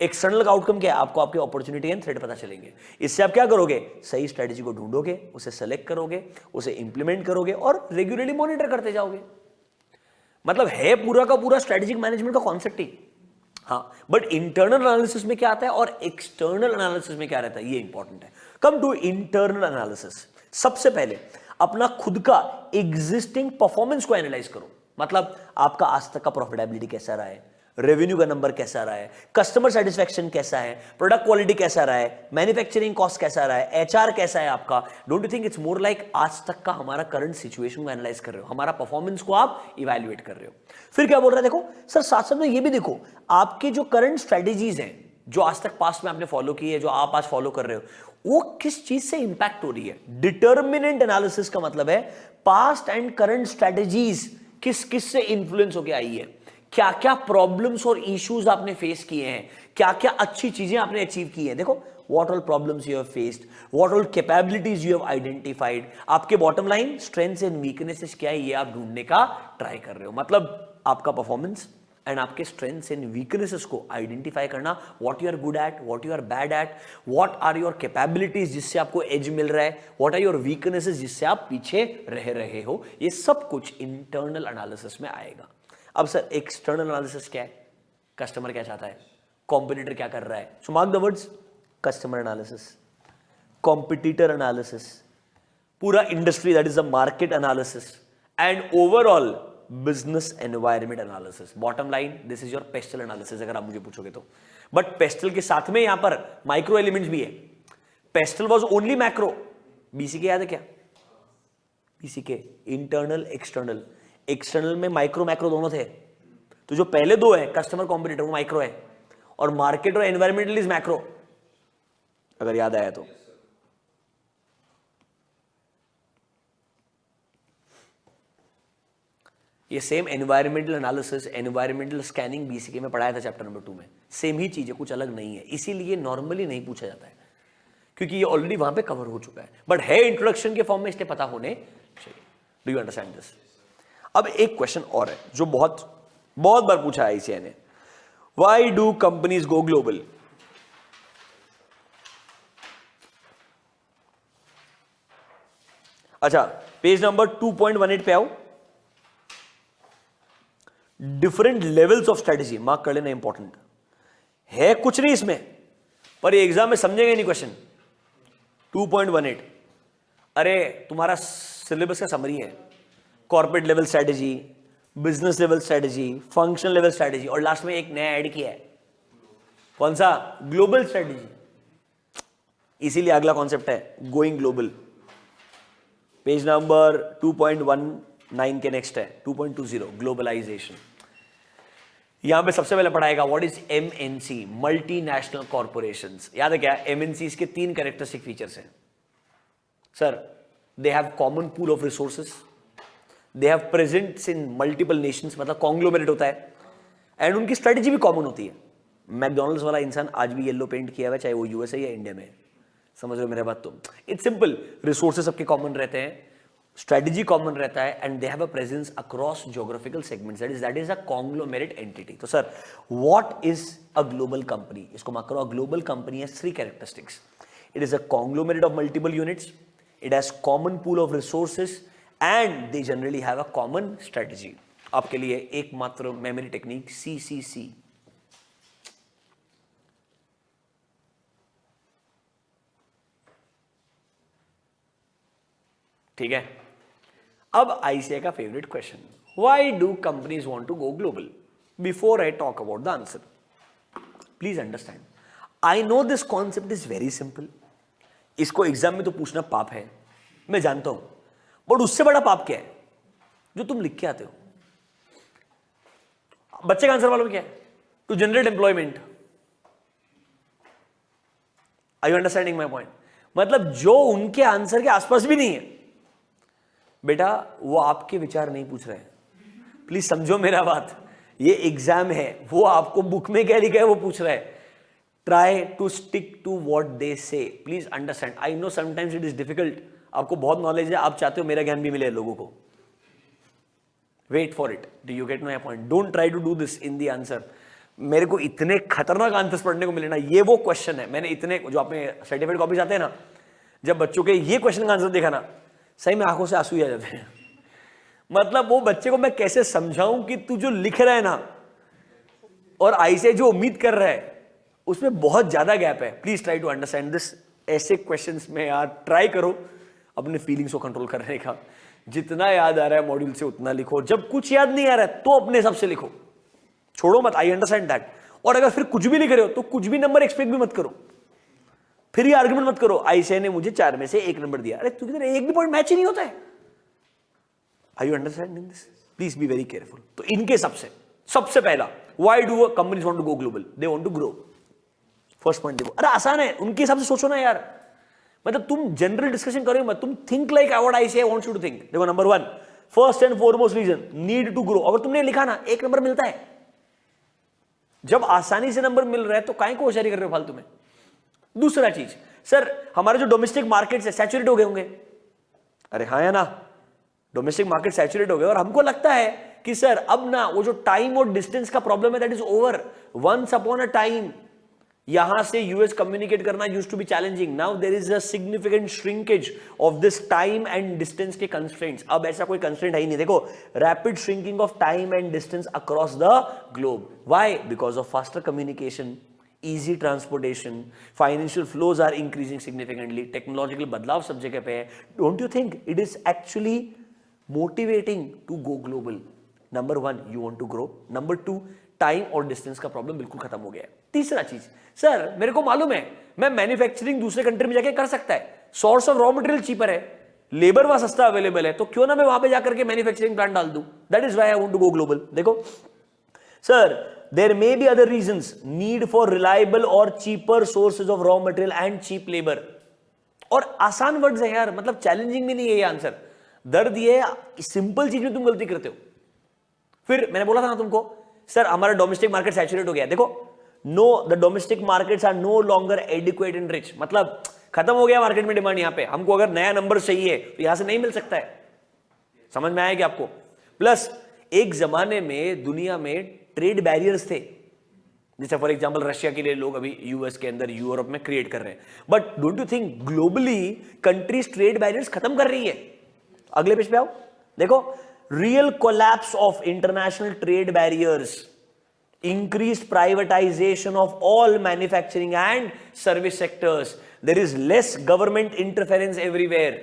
एक्सटर्नल का आउटकम क्या है? आपको आपके अपॉर्चुनिटी एंड थ्रेट पता चलेंगे। इससे आप क्या करोगे? सही स्ट्रेटजी को ढूंढोगे, उसे सेलेक्ट करोगे, उसे इंप्लीमेंट करोगे और रेगुलरली मॉनिटर करते जाओगे। मतलब है पूरा का पूरा स्ट्रेटेजिक मैनेजमेंट का कॉन्सेप्ट ही। हाँ, बट इंटरनल एनालिसिस में क्या आता है और एक्सटर्नल एनालिसिस में क्या रहता है, ये इंपॉर्टेंट है। Come to internal analysis. सबसे पहले अपना खुद का एग्जिस्टिंग परफॉर्मेंस को एनालाइज करो। मतलब आपका आज तक का प्रॉफिटेबिलिटी कैसा रहा है, रेवेन्यू का नंबर कैसा रहा है, कस्टमर सेटिस्फेक्शन कैसा है, प्रोडक्ट क्वालिटी कैसा रहा है, मैन्युफैक्चरिंग कॉस्ट कैसा रहा है, एचआर कैसा है आपका. Don't you think it's more like आज तक का हमारा करंट सिचुएशन को एनालाइज कर रहे हो, हमारा परफॉर्मेंस को आप इवैल्यूएट कर रहे हो. फिर क्या बोल रहा है देखो सर, साथ साथ में ये भी देखो आपके जो करंट स्ट्रेटेजीज हैं, जो आज तक पास्ट में आपने फॉलो की है, जो आप आज फॉलो कर रहे हो, वो किस चीज से इंपैक्ट हो रही है. डिटर्मिनेंट एनालिसिस का मतलब है पास्ट एंड करंट स्ट्रेटेजीज किस किस से इंफ्लुएंस होकर आई है, क्या क्या प्रॉब्लम्स और इश्यूज आपने फेस किए हैं, क्या क्या अच्छी चीजें आपने अचीव की हैं. देखो what all problems you have faced, what all capabilities you have identified. आपके bottom line strengths and weaknesses क्या है, ये आप ढूंढने का ट्राई कर रहे हो. मतलब आपका परफॉर्मेंस एंड आपके स्ट्रेंथ्स एंड वीकनेसेस को आइडेंटिफाई करना, what you are good at, what you are bad at, what are your capabilities जिससे आपको एज मिल रहा है, व्हाट आर योर वीकनेसेस जिससे आप पीछे रह रहे हो. ये सब कुछ इंटरनल एनालिसिस में आएगा. अब सर एक्सटर्नल एनालिसिस क्या है, कस्टमर क्या चाहता है, कॉम्पिटिटर क्या कर रहा है. So mark the words, customer analysis, competitor analysis, पूरा industry that is the market analysis, and overall business environment analysis. Bottom line this is your PESTEL analysis अगर आप मुझे पूछोगे तो. बट पेस्टल के साथ में यहां पर माइक्रो एलिमेंट्स भी है. Pastel was only macro, BCK याद है क्या, बीसीके इंटरनल एक्सटर्नल. एक्सटर्नल में माइक्रो मैक्रो दोनों थे, तो जो पहले दो है कस्टमर कॉम्पिटिटर वो माइक्रो है, और मार्केट और एनवायरमेंटल इज मैक्रो, अगर याद आया तो. ये same environmental analysis, environmental scanning BCK में पढ़ाया था चैप्टर नंबर 2 में. सेम ही चीज है, कुछ अलग नहीं है. इसीलिए नॉर्मली नहीं पूछा जाता है क्योंकि ये ऑलरेडी वहां पे कवर हो चुका है, बट है इंट्रोडक्शन के फॉर्म में, इसलिए पता होने चाहिए. Do you understand this. अब एक क्वेश्चन और है जो बहुत बार पूछा है आईसीआई ने. Why do companies go global. अच्छा, पेज नंबर 2.18 पे आओ. Different levels of strategy mark कर लेना, इंपॉर्टेंट है. कुछ नहीं इसमें, पर ये एग्जाम में समझेंगे नहीं क्वेश्चन. 2.18 अरे तुम्हारा सिलेबस का समरी है. Corporate level strategy, business level strategy, functional level strategy, और लास्ट में एक नया ऐड किया है. कौन सा, ग्लोबल स्ट्रेटेजी. इसीलिए अगला कॉन्सेप्ट है गोइंग ग्लोबल. पेज नंबर 2.19 के नेक्स्ट है 2.20 ग्लोबलाइजेशन. यहां पे सबसे पहले पढ़ाएगा what is MNC, multinational corporations. याद है क्या, एमएनसी के 3 कैरेक्टरिस्टिक फीचर्स हैं. Sir they have common pool of resources, they have presence in multiple nations, मतलब कॉन्ग्लोमेरेट होता है, एंड उनकी स्ट्रेटेजी भी कॉमन होती है. मैकडॉनल्ड्स वाला इंसान आज भी येलो पेंट किया हुआ है, चाहे वो यूएसए या इंडिया में. समझ रहे हो मेरे बात. तो इट्स सिंपल, रिसोर्सेस सबके कॉमन रहते हैं, स्ट्रेटेजी कॉमन रहता है, and they have a presence across geographical segments. That is a conglomerate entity. तो sir what is a global company, इसको मार्क करो. A global company has 3 characteristics. It is a conglomerate of multiple units, it has common pool of resources, and they generally have a common strategy. आपके लिए एकमात्र memory technique CCC. ठीक है. अब ICI का favourite question, why do companies want to go global. Before I talk about the answer, please understand, I know this concept is very simple. इसको exam में तो पूछना पाप है, मैं जानता हूं, बट उससे बड़ा पाप क्या है जो तुम लिख के आते हो. बच्चे का आंसर मालूम क्या है, to generate employment. Are you understanding my point. मतलब जो उनके आंसर के आसपास भी नहीं है बेटा, वो आपके विचार नहीं पूछ रहे हैं. प्लीज समझो मेरा बात, ये एग्जाम है, वो आपको बुक में क्या लिखा है वो पूछ रहा है. Try to stick to what they say. Please understand, I know sometimes it is difficult. आपको बहुत नॉलेज है, आप चाहते हो मेरा ज्ञान भी मिले लोगों को. Wait for it. Do you get my point. Don't try to do this in the answer. मेरे को इतने खतरनाक आंसर्स पढ़ने को मिले ना, ये वो क्वेश्चन है. मैंने इतने जो आपने सर्टिफिकेट कॉपीज आते हैं ना, जब बच्चों के ये क्वेश्चन का आंसर देखा ना, सही में आंखों से आंसू ही आ जाते हैं. मतलब वो बच्चे को मैं कैसे समझाऊं कि तू जो लिख रहा है ना और आईसीआई जो उम्मीद कर रहा है उसमें बहुत ज्यादा गैप है. Please try to understand this. ऐसे क्वेश्चंस में यार ट्राई करो अपने फीलिंग्स को कंट्रोल करने का. जितना याद आ रहा है मॉड्यूल से उतना लिखो, जब कुछ याद नहीं आ रहा है तो अपने हिसाब से लिखो. छोड़ो मत, आई अंडरस्टैंड दैट। और अगर फिर कुछ भी नहीं करे हो तो कुछ भी नंबर एक्सपेक्ट भी मत करो, फिर ये आर्गुमेंट मत करो आईसीआई ने मुझे 4 में से 1 नंबर दिया, अरे तुझे एक भी पॉइंट मैच ही नहीं होता है। I you understanding this? Please be very careful. तो इनके सबसे पहला, why do companies want to go global? They want to grow. First point देखो, अरे आसान है, उनके हिसाब से सोचो ना यार, मतलब तुम जनरल डिस्कशन करो मत, तुम think like what ICI wants you to think. देखो number 1, first and foremost reason, need to grow. अगर तुमने लिखा ना 1 नंबर मिलता है, जब आसानी से नंबर मिल रहा है तो काहे को होशियारी कर रहे हो फालतू में। दूसरा चीज, सर हमारे जो डोमेस्टिक मार्केट है सैचुरेट हो गए होंगे। अरे हाँ या ना, डोमेस्टिक मार्केट सैचुरेट हो गए और हमको लगता है कि सर अब ना वो जो टाइम और डिस्टेंस का प्रॉब्लम है that is over. Once upon a time यहां से यूएस कम्युनिकेट करना used to be challenging, now there is a significant shrinkage of this time and distance के कंस्ट्रेंट्स। अब ऐसा कोई कंस्ट्रेंट है ही नहीं। देखो, rapid shrinking of time and distance across the globe. Why? Because of faster communication, easy transportation, financial flows are increasing significantly, technological बदलाव सब जगह पे है। Don't you think it is actually motivating to go global? Number 1, you want to grow. Number 2, time और distance का problem बिल्कुल खत्म हो गया है। तीसरा चीज, सर मेरे को मालूम है मैं मैन्युफैक्चरिंग दूसरे कंट्री में जाके कर सकता है, source of raw material cheaper है, लेबर वहां सस्ता अवेलेबल है, तो क्यों ना मैं वहां पे जाकर के मैन्युफैक्चरिंग प्लांट डाल दूं। That is why I want to go global. देखो sir, there may be other reasons, need for reliable or cheaper sources of raw material and cheap labor। और आसान वर्ड्स है यार, मतलब चैलेंजिंग भी नहीं है ये आंसर। दर्द ये सिंपल चीज में तुम गलती करते हो। फिर मैंने बोला था ना तुमको, सर हमारा डोमेस्टिक मार्केट सैचुरेट हो गया। देखो, no, the domestic markets are no longer adequate and rich, मतलब खत्म हो गया मार्केट में डिमांड। यहां पे हमको अगर नया नंबर चाहिए तो यहां से नहीं मिल सकता है। समझ में आया कि आपको? प्लस एक जमाने में दुनिया में ट्रेड बैरियर्स थे, जैसे फॉर एग्जांपल रशिया के लिए लोग अभी यूएस के अंदर यूरोप में क्रिएट कर रहे हैं, but don't you think globally countries trade barriers खत्म कर रही है? अगले पेज पे आओ, देखो, real collapse of international trade barriers, increased privatization of all manufacturing and service sectors, there is less government interference everywhere.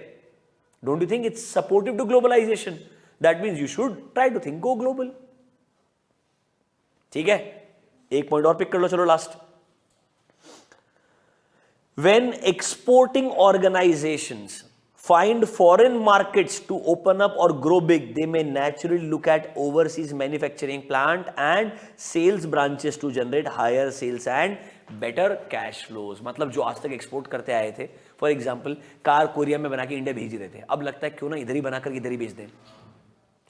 Don't you think it's supportive to globalization? That means you should try to think go global. ठीक है, एक point और pick कर लो, चलो last. When exporting organizations find foreign markets to open up or grow big, they may naturally look at overseas manufacturing plant and sales branches to generate higher sales and better cash flows। मतलब जो आज तक export करते आए थे, for example car Korea में बना के इंडिया भेज रहे थे, अब लगता है क्यों ना इधर ही बनाकर इधर ही भेज दें।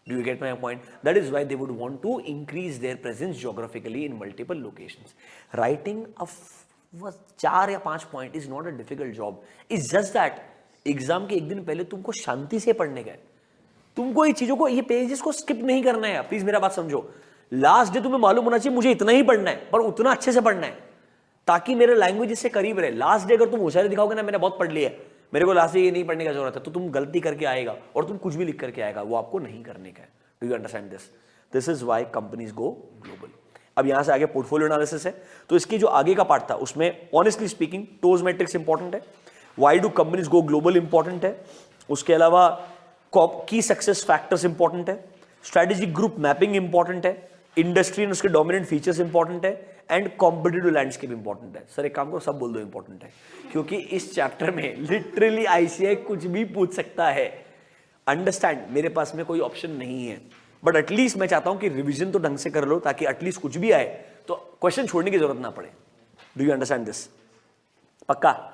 Do you get my point? That is why they would want to increase their presence geographically in multiple locations. Writing a 4 या 5 point is not a difficult job. It's just that exam के एक दिन पहले तुमको शांति से पढ़ने का है, तुमको ये चीजों को, ये पेजेस को स्किप नहीं करना है। प्लीज मेरा बात समझो, लास्ट डे तुम्हें मालूम होना चाहिए मुझे इतना ही पढ़ना है, पर उतना अच्छे से पढ़ना है ताकि मेरे लैंग्वेज इससे करीब रहे। लास्ट डे अगर तुम होशियारी दिखाओगे ना मैंने बहुत पढ़ लिया है, मेरे को लास्ट डे ये नहीं पढ़ने का जरूरत है, तो तुम गलती करके आएगा और तुम कुछ भी लिख करके आएगा, वो आपको नहीं करने का है। Do you understand this? This is why companies go global. अब यहां से आगे पोर्टफोलियो एनालिसिस है, तो इसकी जो आगे का पार्ट था उसमें honestly speaking TOWS matrix important है, why do companies go global important है, उसके अलावा की सक्सेस फैक्टर्स इंपॉर्टेंट है, स्ट्रेटेजिक ग्रुप मैपिंग इंपॉर्टेंट है, इंडस्ट्री एंड उसके डोमिनेंट फीचर्स इंपॉर्टेंट है, एंड कॉम्पिटिटिव लैंडस्केप इंपॉर्टेंट है। सर एक काम करो, सब बोल दो इंपॉर्टेंट है, क्योंकि इस चैप्टर में लिटरली आईसीआई कुछ भी पूछ सकता है। अंडरस्टैंड, मेरे पास में कोई ऑप्शन नहीं है, बट एटलीस्ट मैं चाहता हूं कि रिवीजन तो ढंग से कर लो ताकि एटलीस्ट कुछ भी आए तो क्वेश्चन छोड़ने की जरूरत ना पड़े। Do you understand this? पक्का?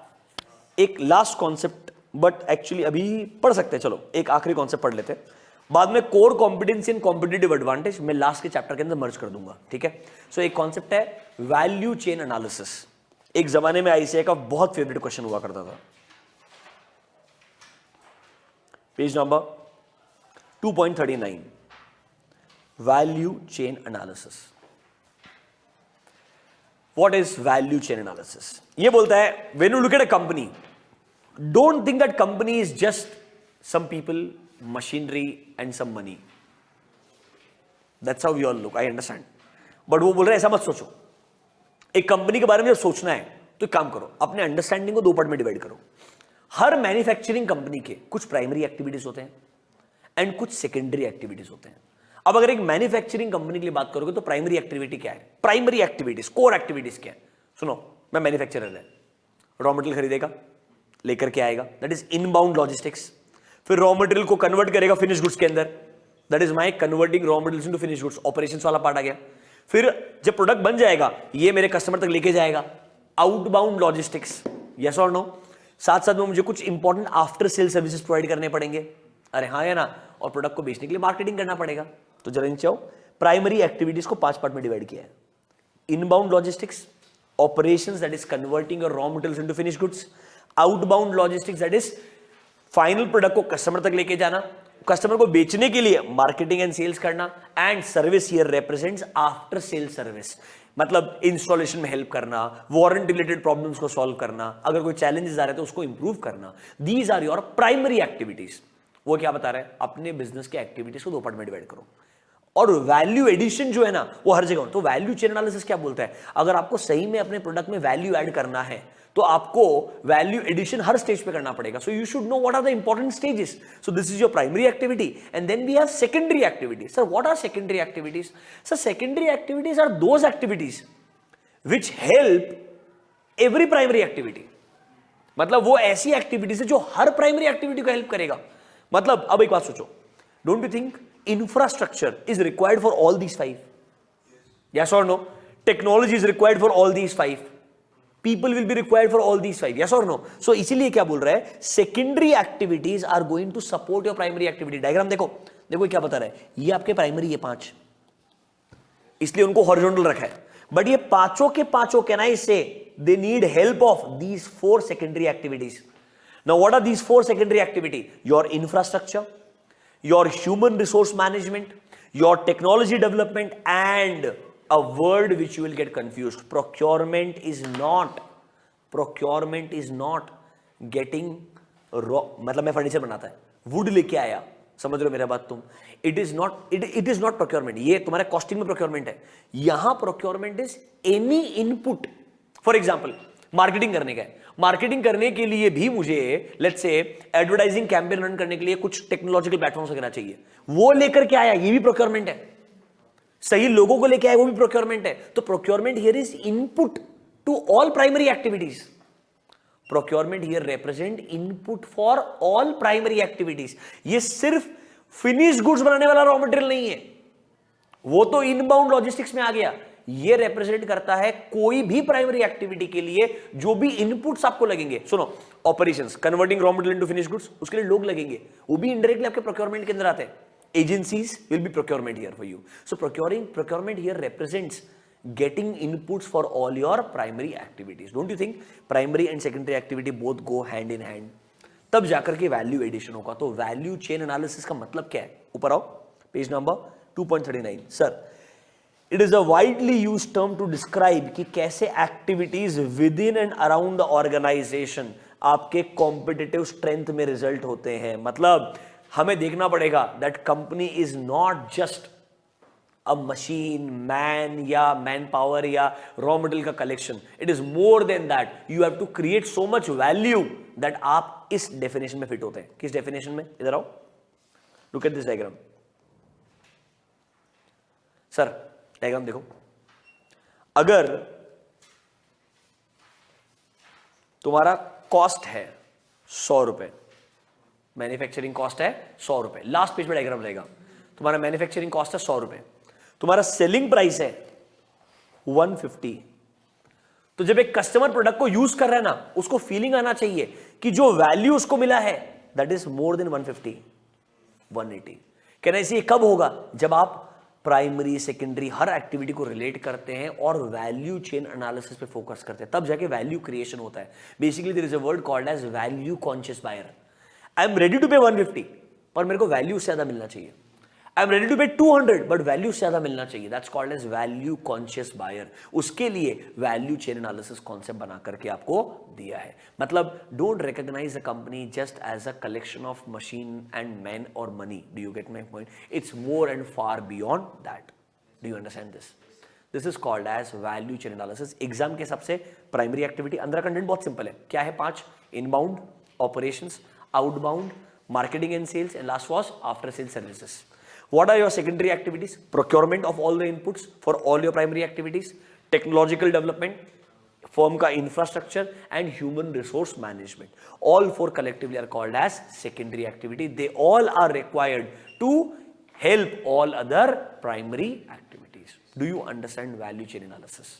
एक लास्ट कॉन्सेप्ट, बट एक्चुअली अभी पढ़ सकते हैं, चलो एक आखिरी कॉन्सेप्ट पढ़ लेते हैं, बाद में core competency and competitive advantage मैं लास्ट के चैप्टर के अंदर मर्ज कर दूंगा, ठीक है? सो एक कॉन्सेप्ट है वैल्यू चेन एनालिसिस। एक जमाने में आईसीआई का बहुत फेवरेट क्वेश्चन हुआ करता था। Page number 2.39, value chain analysis. What is value chain analysis? ये बोलता है when you look at a company, don't think that company is just some people, machinery and some money. That's how we all look, I understand, but वो बोल रहे हैं ऐसा मत सोचो। एक कंपनी के बारे में जब सोचना है तो एक काम करो, अपने अंडरस्टैंडिंग को 2 पार्ट में डिवाइड करो। हर मैन्युफैक्चरिंग कंपनी के कुछ प्राइमरी एक्टिविटीज होते हैं एंड कुछ सेकेंडरी एक्टिविटीज होते हैं। अब अगर एक मैन्युफैक्चरिंग कंपनी के लिए बात करोगे तो प्राइमरी एक्टिविटी क्या है, प्राइमरी एक्टिविटीज, कोर एक्टिविटीज क्या है? सुनो, मैं मैन्युफैक्चरर है, रॉ मटेरियल खरीदेगा, लेकर के आएगा, दैट इज इनबाउंड लॉजिस्टिक्स। फिर रॉ मटेरियल को कन्वर्ट करेगा फिनिश गुड्स के अंदर, that is my converting raw materials into finish goods, operations वाला पार्ट आ गया। फिर जब प्रोडक्ट बन जाएगा ये मेरे कस्टमर तक लेके जाएगा, आउटबाउंड लॉजिस्टिक्स, यस और नो। साथ साथ में मुझे कुछ important after sale services provide करने पड़ेंगे, अरे हाँ या ना, और प्रोडक्ट को बेचने के लिए मार्केटिंग करना पड़ेगा। तो जरा नीचे आओ, प्राइमरी एक्टिविटीज को 5 पार्ट में डिवाइड किया है। Inbound logistics, operations that is converting your raw materials into finish goods, outbound logistics that is final product को कस्टमर तक लेके जाना, कस्टमर को बेचने के लिए मार्केटिंग एंड सेल्स करना, and service here represents after sale service, मतलब इंस्टॉलेशन में हेल्प करना, वारंटी रिलेटेड प्रॉब्लम्स को सॉल्व करना, अगर कोई चैलेंजेस आ रहे हैं तो उसको इंप्रूव करना। These are your primary activities. वो क्या बता रहे हैं, अपने बिजनेस के एक्टिविटीज को 2 पार्ट में डिवाइड करो, और वैल्यू एडिशन जो है ना वो हर जगह। तो वैल्यू चेन एनालिसिस क्या बोलता है, अगर आपको सही में अपने प्रोडक्ट में वैल्यू ऐड करना है तो आपको वैल्यू एडिशन हर स्टेज पे करना पड़ेगा। So you should know what are the important stages. So this is your primary activity, and then we have secondary activities. Sir what are secondary activities? Sir secondary activities are those activities which help every primary activity. मतलब वो ऐसी activities है जो हर primary activity को help करेगा। मतलब अब एक बात सोचो, don't you think infrastructure is required for all these 5? Yes or no? Technology is required for all these 5. People will be required for all these 5. Yes or no? So इसीलिए क्या बोल रहा है, secondary activities are going to support your primary activity. Diagram देखो, देखो क्या बता रहा है, ये आपके प्राइमरी, ये 5, इसलिए उनको हॉरिजॉन्टल रखा है। बट ये पांचों के पांचों, कैन आई से, they need help of these 4 secondary activities. Now what are these 4 secondary activity? Your infrastructure, your human resource management, your technology development, and a word which you will get confused, procurement is not getting raw, मतलब मैं furniture बनाता है, would लेके आया, समझ रहे हो मेरा बात तुम, it is not procurement, ये तुम्हारे कॉस्टिंग में प्रोक्योरमेंट है। यहां procurement is any input. For example marketing करने का है, मार्केटिंग करने के लिए भी मुझे let's say advertising campaign run करने के लिए कुछ टेक्नोलॉजिकल प्लेटफॉर्म्स वगैरह चाहिए, वो लेकर के आया, ये भी प्रोक्योरमेंट है। सही लोगों को लेके आया, वो भी प्रोक्योरमेंट है। तो procurement here is input to all primary activities. Procurement here represent input for all primary activities. ये सिर्फ फिनिश गुड्स बनाने वाला रॉ मटेरियल नहीं है, वो तो इनबाउंड लॉजिस्टिक्स में आ गया। ये रिप्रेजेंट करता है कोई भी प्राइमरी एक्टिविटी के लिए जो भी इनपुट्स आपको लगेंगे। सुनो, operations, converting raw material into finish goods, उसके लिए लोग लगेंगे, वो भी इनडायरेक्टली आपके प्रोक्योरमेंट के अंदर आते हैं। Agencies will be procurement here for you. So procurement here represents getting inputs for all your primary activities. Don't you think primary and secondary activity both go hand in hand? तब जाकर के value addition होगा। तो value chain analysis का मतलब क्या है? ऊपर आओ, page number 2.39। Sir, it is a widely used term to describe कि कैसे activities within and around the organisation आपके कॉम्पिटिटिव स्ट्रेंथ में रिजल्ट होते हैं। मतलब हमें देखना पड़ेगा that company is not just a machine, man या मैन पावर या रॉ मटेरियल का collection. It is more than that. You have to create so much value that आप इस डेफिनेशन में फिट होते हैं। किस डेफिनेशन में? इधर आओ, look at this diagram. Sir diagram देखो, अगर तुम्हारा कॉस्ट है 100 रुपए, मैन्युफैक्चरिंग कॉस्ट है 100 रुपए, लास्ट पेज पे डायग्राम रहेगा। तुम्हारा मैन्युफैक्चरिंग कॉस्ट है 100 रुपए, तुम्हारा सेलिंग प्राइस है 150। तो जब एक कस्टमर प्रोडक्ट को यूज कर रहा है ना, उसको फीलिंग आना चाहिए कि जो वैल्यू उसको मिला है दैट इज मोर देन 150, 180। कहना इसे कब होगा? जब आप प्राइमरी सेकेंडरी हर एक्टिविटी को रिलेट करते हैं और वैल्यू चेन एनालिसिस पे फोकस करते हैं, तब जाके वैल्यू क्रिएशन होता है। Basically there is a word called as value conscious buyer. I am ready to pay 150, पर मेरे को वैल्यू से ज्यादा मिलना चाहिए। आई एम रेडी टू पे 200, बट वैल्यू से ज्यादा मिलना चाहिए। That's called as value conscious buyer. उसके लिए वैल्यू चेन एनालिसिस कॉन्सेप्ट बना करके आपको दिया है। मतलब don't recognise the company just as a collection of machine and man और money. Do you get my point? It's more and far beyond that. Do you understand this? This is called as value chain analysis. Exam के सबसे primary activity, अंदर content बहुत simple है। क्या है? 5, inbound, operations, outbound, marketing and sales, and last was after sale services. What are your secondary activities? Procurement of all the inputs for all your primary activities, technological development, firm का infrastructure, and human resource management. All four collectively are called as secondary activity. They all are required to help all other primary activities. Do you understand value chain analysis?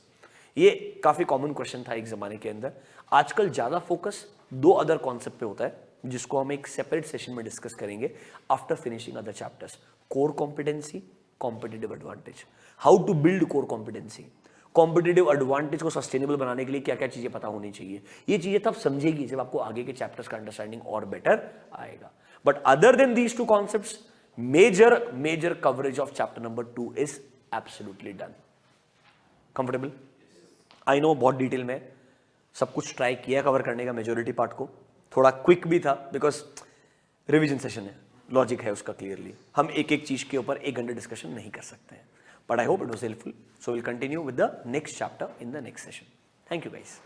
ये काफी common question था एक जमाने के अंदर. आजकल ज्यादा focus दो अदर कॉन्सेप्ट पे होता है जिसको हम एक सेपरेट सेशन में डिस्कस करेंगे after finishing other chapters. Core competency, competitive advantage. How to build core competency. Competitive advantage को सस्टेनेबल बनाने के लिए क्या क्या चीजें पता होनी चाहिए. ये चीजें तब समझेगी जब आपको आगे के चैप्टर्स का अंडरस्टैंडिंग और बेटर आएगा. But other than these two concepts, major coverage of chapter number 2 is absolutely done. Comfortable? I know बहुत डिटेल में सब कुछ ट्राई किया कवर करने का, मेजोरिटी पार्ट को. थोड़ा क्विक भी था बिकॉज रिवीजन सेशन है, लॉजिक है उसका क्लियरली. हम एक एक चीज के ऊपर 1 घंटे डिस्कशन नहीं कर सकते हैं. But I hope it was helpful. So will continue with the next chapter in the next session. Thank you guys.